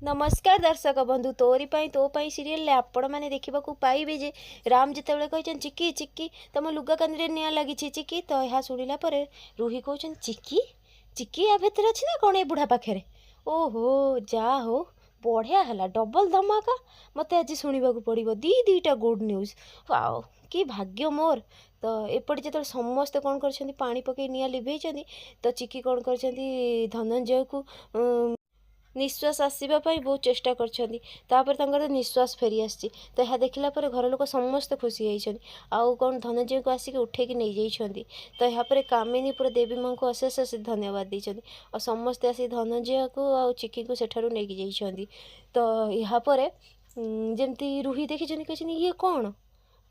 नमस्कार दर्शक बंधु तोरी तो सीरियल आपण मैंने देखा पाइबे जे राम जिते कहते चिक्की चिक्की तुम लुगा कानी निआ लगी चिक्की तो यह शुणिला रूही कहते चिक्की चिक्की या भितर अच्छी ना कौन ये बुढ़ा पाखे ओहो जा हो बढ़िया है डबल धमाका मत आज शुणा पड़ो दीटा गुड न्यूज वाओ कि भाग्य मोर तो एपटे जो समस्ते कौन कर पानी पकई निआ लिभे तो चिक्की कौन कर धनंजय को निश्वास आसवाई बहुत चेष्टा कर निश्वास फेरी आसी तो यह देखला घर लोक समस्ते खुशी होती आउ कौन धनंजय को आसिक उठेकी नहीं जाइए तो यहाँ कामिनी पूरा देवी माँ को अशेष अशेष धन्यवाद देते और समस्ते आसी धनंजय को आ चिक्की को सेठारू नहीं जाइए तो यहाँ जमती रूही देखी कहते ये कौन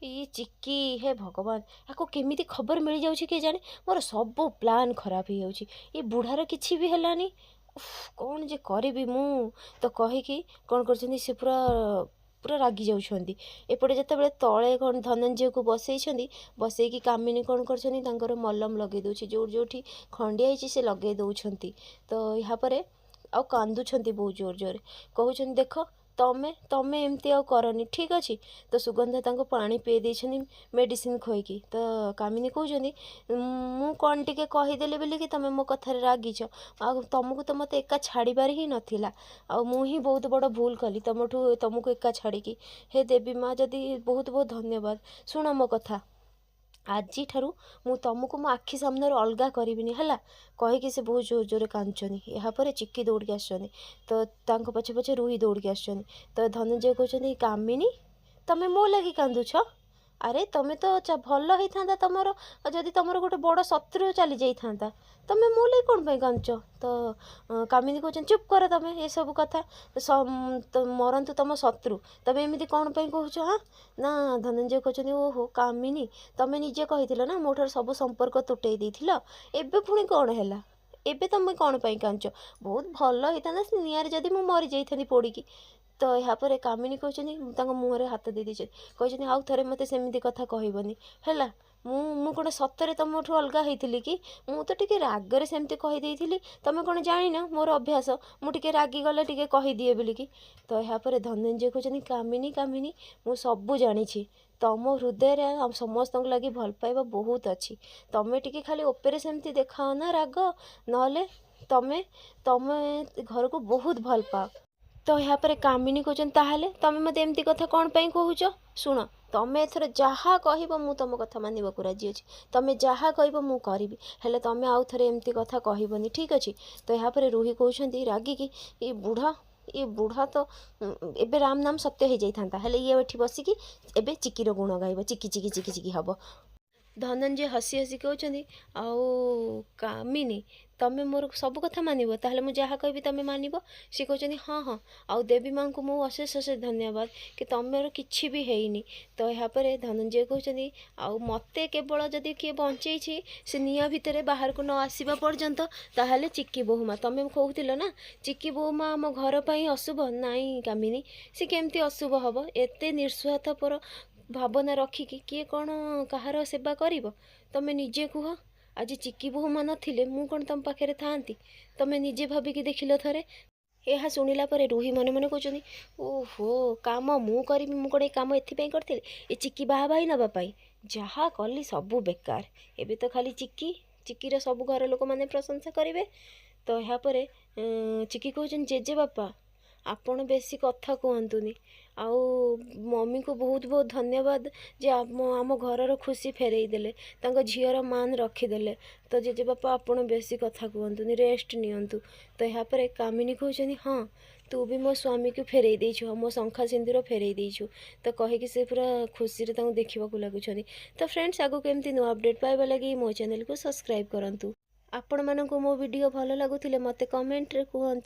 ये चिक्की हे भगवान या केमी खबर मिल जाऊँ किए जाने मोर सब प्लान खराब हो जाऊँ ये बुढ़ार किसी भी है कौन जे करी मु तो कहीकि कौन कर पूरा पूरा रागी जाऊँच एपटे जिते तले कौन धनंजय को बसई कामिनी कौन कर मलम लगे दूसरी जो जो खंडिया से लगे दौरान तो यहाँ आउ कांदुंट बहुत जोर जोर कहते देख तमें तमें एमती आउ करनी ठीक अच्छे तो सुगंधा पानी पी दे मेडिसिन खोईकी तो कामिनी कहते मु कौन टे कहीदेली बोली कि तुम मो कथार रागिच आ तुमको तो मत एका छाड़बार ही नाला आ मुझी बहुत बड़ भूल कली तुमको एका छाड़ी हे देवी माँ जदि बहुत बहुत धन्यवाद शुण मो कथा आज ठारू मु तुमको मो आखि सामने अलगा करी है कहीकि से बहुत जोर जोर कांदुचनी यापर चिक्की दौड़ी आसुनी तो पछे पछे रूही दौड़ी आसुनी तो धनंजय कहते कामिनी तमें मो लगी कांदुछ अरे तुम्हें तो भल होता तुम जदि तुम गोटे बड़ शत्रु चली जाता तुम्हें मो लगे कौन पर कांदुच तो कामिनी कहते चुप कर तुम्हें ये सब कथा मरंतु तुम शत्रु तुम्हें एमती कौन पर कहूच हाँ ना धनंजय कहते ओहो कामिनी तुम्हें निजे कही ना मोठार सब संपर्क तुटे एबे पुणी कौन है एबे तुम कौन पर कांदुच बहुत भल होता निआरे जदि मु मरी जाइथानी पोड़ीकी तो यहाँ पर कामिनी कहते मुहर हाथ दे दीजिए कहते आउ थे मत सेमती कथा कहबनी है मु कौन सतरे तुमठू अलग होती कि मु तो टे रागरे सेमती कहीदे तुम कौन जान मोर अभ्यास मुझे रागिगले टे कहीदिए बोलिकी तो यहाँ पर धनंजय कहते कामिनी कामिनी मु सबू जानी तुम हृदय समस्त लगी भल पाइबा बहुत अच्छी तुम्हें टे खाली ओपेरे सेमती देखाओ ना राग ना तमें तमें घर को बहुत भल पाओ तो यहाँ पर कामिनी कहते तुम मत एमती कथा कौन पर कहूच शुण तुम एथर जहाँ कह मु तुम कथा मानवाक राजी अच्छी तुम जहाँ कह मु करी हेले तुम आउ थे एमती कथा कहबनी ठीक अच्छे तो यहाँ पर रूही कहते रागिकी ये बुढ़ा तो एबे राम नाम सत्य हो जाता है ये एठी बसिकी एबे चिक्कीर गुण गाइब चिक्की चिक्की चिक्की चिक्की हम धनंजय हसी हसी कहते आउ कामिनी तमें मोर सब कथा मानव ताहले मु जहाँ कहि तमें मानव सी कहते हाँ हाँ आउ देवी माँ को मु अशेष अशेष धन्यवाद कि तुम किसी भी हैनी तो यहाँ पर धनंजय कहते आउ मते केवल जदि किए बंचई से निआ भितर बाहर को न आसवा पर्यंत ताहले चिक्की बोहुमा तुम कहूल ना चिक्की बोहुमा आम घर पर अशुभ नाई कामिनी सी केमती अशुभ हम एत निस्वार्थपर भावना रखिकी किए कौन कहार सेवा कर तुम निजे कुह आज चिक्की बोहुमा नथिले मु कौन तुम पाखे था तुम निजे भाविकी देखिल थे यह शुणिला रूही मन मन कहते ओहो काम मु करी मु कौन काम एपाई करी ये चिक्की बाहा भाई नापाई जहाँ कली सबू बेकार एबे तो खाली चिक्की चिक्कीर सब घर लोक मैंने प्रशंसा करेंगे तो यहाँ पर चिक्की कहते जेजे बापा आपण बेसी कथा कहतुनी आउ मम्मी को बहुत बहुत धन्यवाद जे आम घर खुशी फेरई देले झीर मान रखीदे तो जेजे बापा आपण बेसी कथा कहतुनी रेस्ट नियंतु तो यहाँ पर कामिनी कहते हाँ तू भी मो स्वामी को फेरई देछु मो शंखा सिंदूर फेरई देछु तो कहीकि से पूरा खुशी देखा लगुच तो फ्रेंड्स आगु केमती नुआ अपडेट पाइबा लगी मो चैनल को सब्सक्राइब करंतु आपण मानक मो वीडियो भल लगुथिले मते कमेंट रे कहंतु।